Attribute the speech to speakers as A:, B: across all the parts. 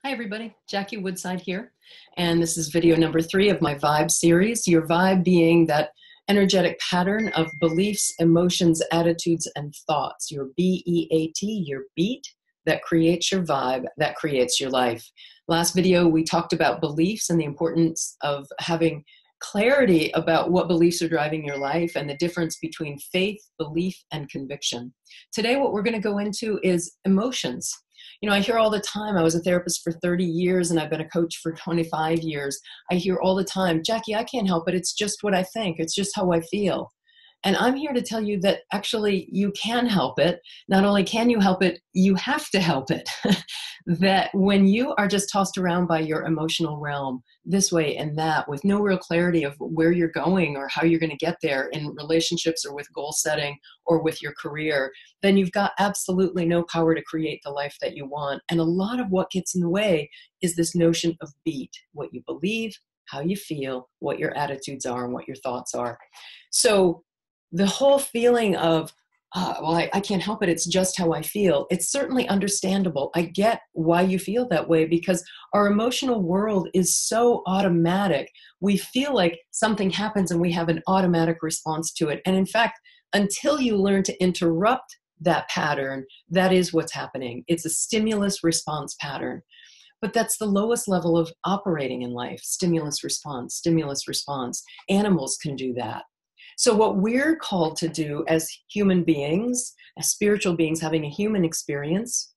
A: Hi everybody, Jackie Woodside here, and this is video number 3 of my vibe series. Your vibe being that energetic pattern of beliefs, emotions, attitudes, and thoughts. Your B.E.A.T, your beat that creates your vibe, that creates your life. Last video we talked about beliefs and the importance of having clarity about what beliefs are driving your life and the difference between faith, belief, and conviction. Today what we're going to go into is emotions. You know, I hear all the time, I was a therapist for 30 years and I've been a coach for 25 years. I hear all the time, Jackie, I can't help it. It's just what I think. It's just how I feel. And I'm here to tell you that actually you can help it. Not only can you help it, you have to help it. That when you are just tossed around by your emotional realm this way and that with no real clarity of where you're going or how you're going to get there in relationships or with goal setting or with your career, then you've got absolutely no power to create the life that you want. And a lot of what gets in the way is this notion of beat, what you believe, how you feel, what your attitudes are, and what your thoughts are. So the whole feeling of, I can't help it, it's just how I feel. It's certainly understandable. I get why you feel that way because our emotional world is so automatic. We feel like something happens and we have an automatic response to it. And in fact, until you learn to interrupt that pattern, that is what's happening. It's a stimulus response pattern. But that's the lowest level of operating in life, stimulus response, stimulus response. Animals can do that. So what we're called to do as human beings, as spiritual beings having a human experience,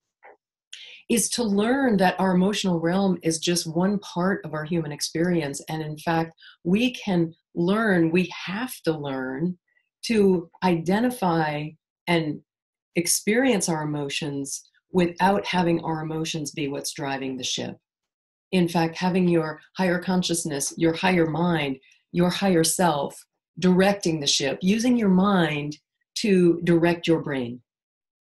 A: is to learn that our emotional realm is just one part of our human experience. And in fact, we can learn, we have to learn to identify and experience our emotions without having our emotions be what's driving the ship. In fact, having your higher consciousness, your higher mind, your higher self, directing the ship, using your mind to direct your brain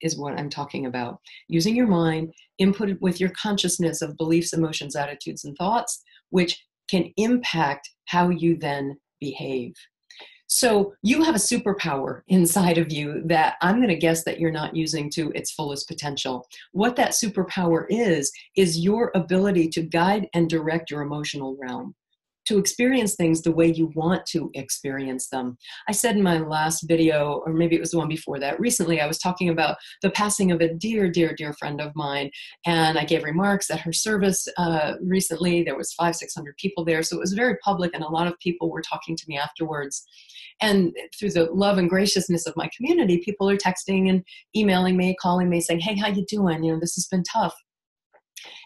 A: is what I'm talking about. Using your mind, input it with your consciousness of beliefs, emotions, attitudes, and thoughts, which can impact how you then behave. So you have a superpower inside of you that I'm going to guess that you're not using to its fullest potential. What that superpower is your ability to guide and direct your emotional realm, to experience things the way you want to experience them. I said in my last video, or maybe it was the one before that, recently I was talking about the passing of a dear, dear, dear friend of mine, and I gave remarks at her service recently. There was 500-600 people there, so it was very public, and a lot of people were talking to me afterwards. And through the love and graciousness of my community, people are texting and emailing me, calling me, saying, hey, how you doing? You know, this has been tough.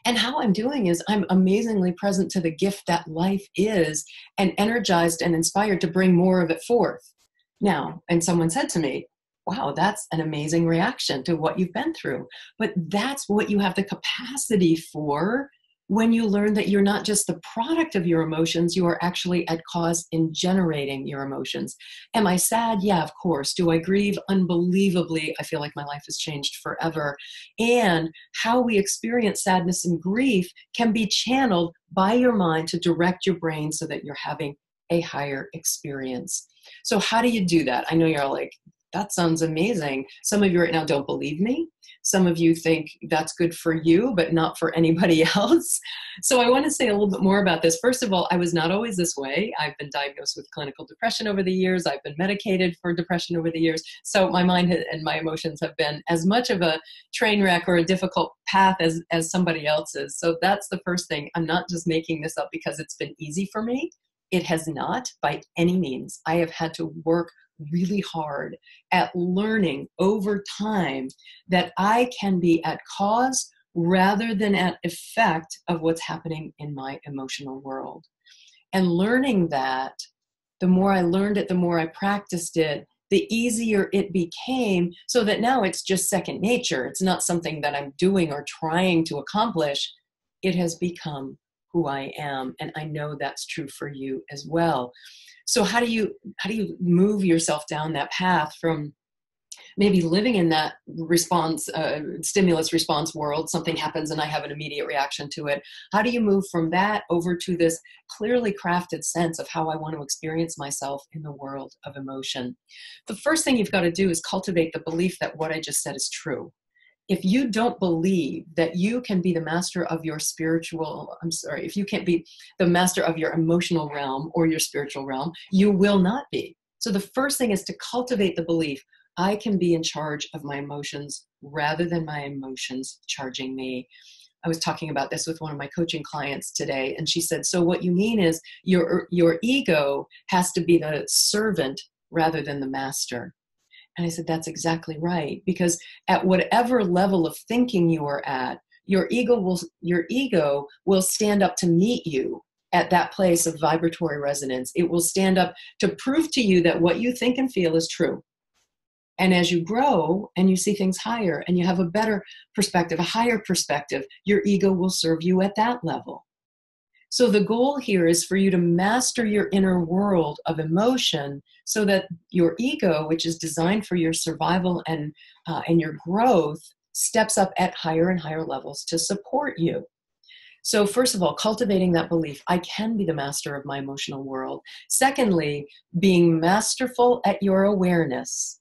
A: And how I'm doing is I'm amazingly present to the gift that life is and energized and inspired to bring more of it forth. Now, and someone said to me, wow, that's an amazing reaction to what you've been through. But that's what you have the capacity for when you learn that you're not just the product of your emotions, you are actually at cause in generating your emotions. Am I sad? Yeah, of course. Do I grieve? Unbelievably. I feel like my life has changed forever. And how we experience sadness and grief can be channeled by your mind to direct your brain so that you're having a higher experience. So how do you do that? I know you're all like, that sounds amazing. Some of you right now don't believe me. Some of you think that's good for you, but not for anybody else. So I want to say a little bit more about this. First of all, I was not always this way. I've been diagnosed with clinical depression over the years. I've been medicated for depression over the years. So my mind and my emotions have been as much of a train wreck or a difficult path as somebody else's. So that's the first thing. I'm not just making this up because it's been easy for me. It has not by any means. I have had to work really hard at learning over time that I can be at cause rather than at effect of what's happening in my emotional world. And learning that, the more I learned it, the more I practiced it, the easier it became, so that now it's just second nature. It's not something that I'm doing or trying to accomplish. It has become who I am. And I know that's true for you as well. So how do you move yourself down that path from maybe living in that response, stimulus response world? Something happens and I have an immediate reaction to it. How do you move from that over to this clearly crafted sense of how I want to experience myself in the world of emotion? The first thing you've got to do is cultivate the belief that what I just said is true. if you don't believe that you can be the master of your if you can't be the master of your emotional realm or your spiritual realm, you will not be. So the first thing is to cultivate the belief, I can be in charge of my emotions rather than my emotions charging me. I was talking about this with one of my coaching clients today, and she said, so what you mean is your ego has to be the servant rather than the master. And I said, that's exactly right. Because at whatever level of thinking you are at, your ego will stand up to meet you at that place of vibratory resonance. It will stand up to prove to you that what you think and feel is true. And as you grow and you see things higher and you have a better perspective, a higher perspective, your ego will serve you at that level. So the goal here is for you to master your inner world of emotion so that your ego, which is designed for your survival and your growth, steps up at higher and higher levels to support you. So first of all, cultivating that belief, I can be the master of my emotional world. Secondly, being masterful at your awareness.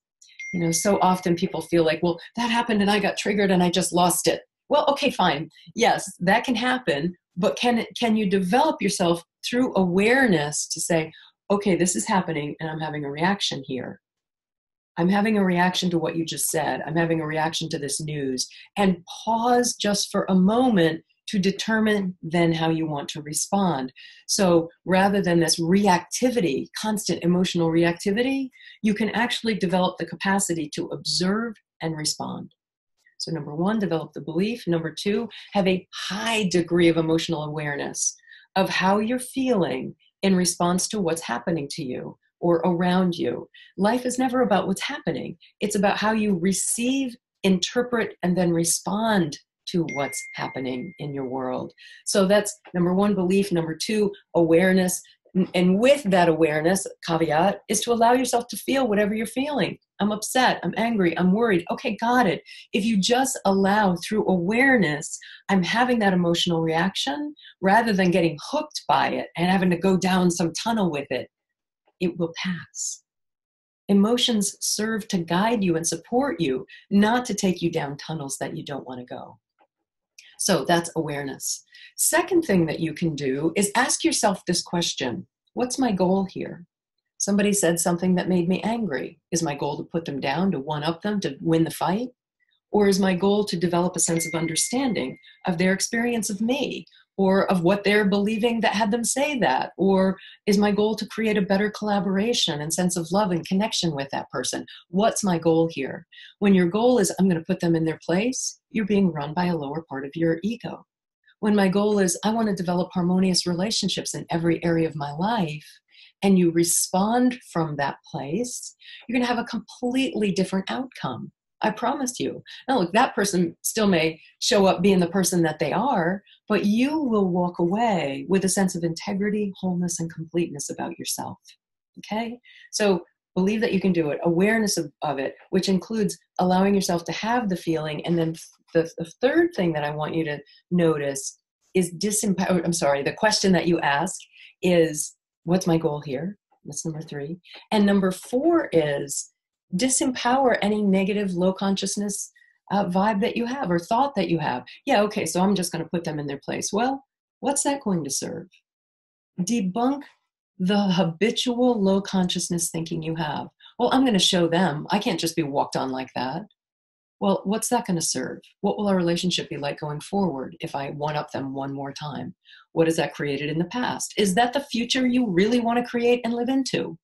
A: So often people feel like, well, that happened and I got triggered and I just lost it. Well, okay, fine. Yes, that can happen. But can you develop yourself through awareness to say, okay, this is happening and I'm having a reaction here. I'm having a reaction to what you just said. I'm having a reaction to this news. And pause just for a moment to determine then how you want to respond. So rather than this reactivity, constant emotional reactivity, you can actually develop the capacity to observe and respond. So number one, develop the belief. Number two, have a high degree of emotional awareness of how you're feeling in response to what's happening to you or around you. Life is never about what's happening. It's about how you receive, interpret, and then respond to what's happening in your world. So that's number one, belief. Number two, awareness. And with that awareness, caveat, is to allow yourself to feel whatever you're feeling. I'm upset, I'm angry, I'm worried. Okay, got it. If you just allow through awareness, I'm having that emotional reaction, rather than getting hooked by it and having to go down some tunnel with it, it will pass. Emotions serve to guide you and support you, not to take you down tunnels that you don't want to go. So that's awareness. Second thing that you can do is ask yourself this question: what's my goal here? Somebody said something that made me angry. Is my goal to put them down, to one-up them, to win the fight? Or is my goal to develop a sense of understanding of their experience of me, or of what they're believing that had them say that? Or is my goal to create a better collaboration and sense of love and connection with that person? What's my goal here? When your goal is, I'm going to put them in their place, you're being run by a lower part of your ego. When my goal is, I want to develop harmonious relationships in every area of my life, and you respond from that place, you're going to have a completely different outcome. I promise you. Now, look, that person still may show up being the person that they are, but you will walk away with a sense of integrity, wholeness, and completeness about yourself. Okay? So believe that you can do it. Awareness of it, which includes allowing yourself to have the feeling. And then the third thing that I want you to notice is the question that you ask is, what's my goal here? That's number 3. And number 4 is disempower any negative low consciousness vibe that you have or thought that you have. Yeah, okay, so I'm just going to put them in their place. Well, what's that going to serve? Debunk the habitual low consciousness thinking you have. Well, I'm going to show them. I can't just be walked on like that. Well, what's that going to serve? What will our relationship be like going forward if I one-up them one more time? What has that created in the past? Is that the future you really want to create and live into?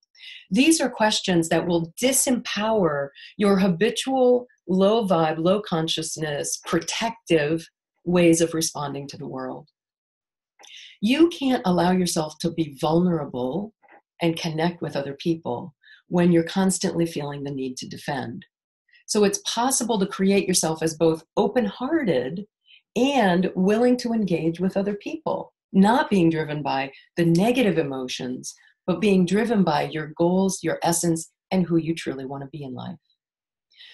A: These are questions that will disempower your habitual low vibe, low consciousness, protective ways of responding to the world. You can't allow yourself to be vulnerable and connect with other people when you're constantly feeling the need to defend. So it's possible to create yourself as both open-hearted and willing to engage with other people, not being driven by the negative emotions, but being driven by your goals, your essence, and who you truly want to be in life.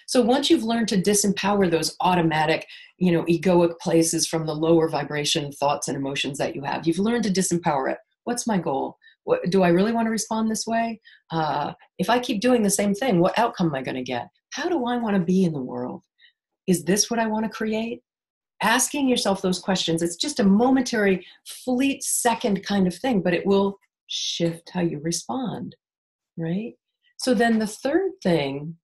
A: So once you've learned to disempower those automatic, egoic places from the lower vibration thoughts and emotions that you have, you've learned to disempower it. What's my goal? Do I really want to respond this way? If I keep doing the same thing, what outcome am I going to get? How do I want to be in the world? Is this what I want to create? Asking yourself those questions, it's just a momentary, fleet second kind of thing, but it will shift how you respond, right? So then the third thing,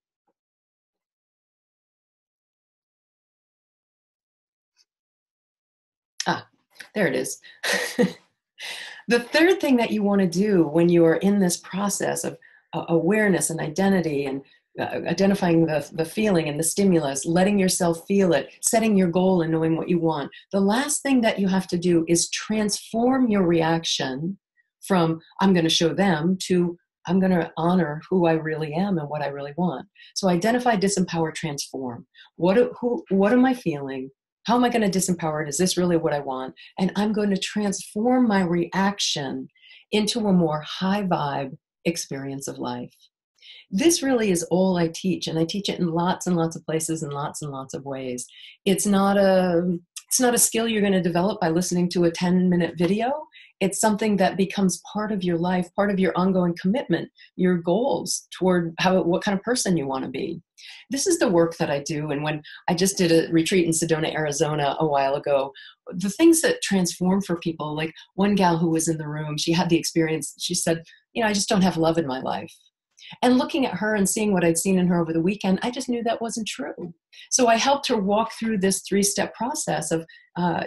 A: there it is. The third thing that you want to do when you are in this process of awareness and identity and identifying the feeling and the stimulus, letting yourself feel it, setting your goal and knowing what you want. The last thing that you have to do is transform your reaction from I'm going to show them to I'm going to honor who I really am and what I really want. So identify, disempower, transform. What am I feeling? How am I going to disempower it? Is this really what I want? And I'm going to transform my reaction into a more high vibe experience of life. This really is all I teach, and I teach it in lots and lots of places in lots and lots of ways. It's not a skill you're going to develop by listening to a 10-minute video. It's something that becomes part of your life, part of your ongoing commitment, your goals toward what kind of person you want to be. This is the work that I do. And when I just did a retreat in Sedona, Arizona a while ago, the things that transform for people, like one gal who was in the room, she had the experience, she said, I just don't have love in my life. And looking at her and seeing what I'd seen in her over the weekend, I just knew that wasn't true. So I helped her walk through this 3-step process of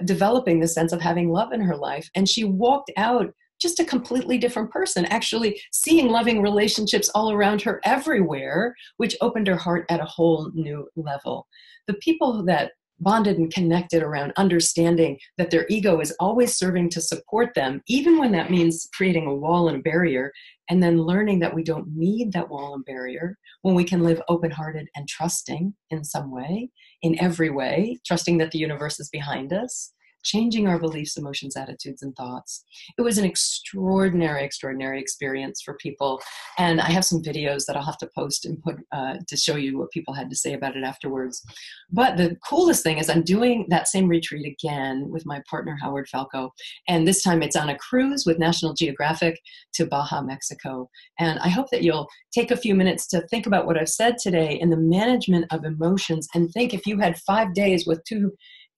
A: developing the sense of having love in her life. And she walked out just a completely different person, actually seeing loving relationships all around her everywhere, which opened her heart at a whole new level. The people that bonded and connected around understanding that their ego is always serving to support them, even when that means creating a wall and a barrier, and then learning that we don't need that wall and barrier when we can live open-hearted and trusting in some way, in every way, trusting that the universe is behind us, changing our beliefs, emotions, attitudes, and thoughts. It was an extraordinary, extraordinary experience for people. And I have some videos that I'll have to post and put to show you what people had to say about it afterwards. But the coolest thing is I'm doing that same retreat again with my partner, Howard Falco. And this time it's on a cruise with National Geographic to Baja, Mexico. And I hope that you'll take a few minutes to think about what I've said today in the management of emotions, and think if you had 5 days with 2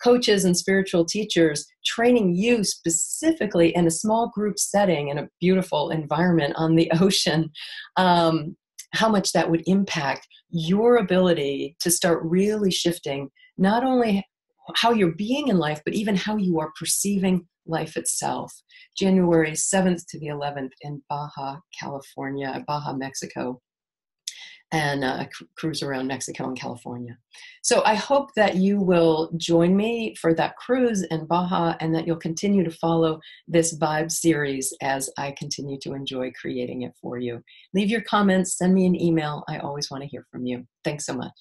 A: coaches and spiritual teachers training you specifically in a small group setting in a beautiful environment on the ocean, how much that would impact your ability to start really shifting not only how you're being in life, but even how you are perceiving life itself. January 7th to the 11th in Baja, California, Baja, Mexico, and cruise around Mexico and California. So I hope that you will join me for that cruise in Baja, and that you'll continue to follow this Vibe series as I continue to enjoy creating it for you. Leave your comments, send me an email. I always want to hear from you. Thanks so much.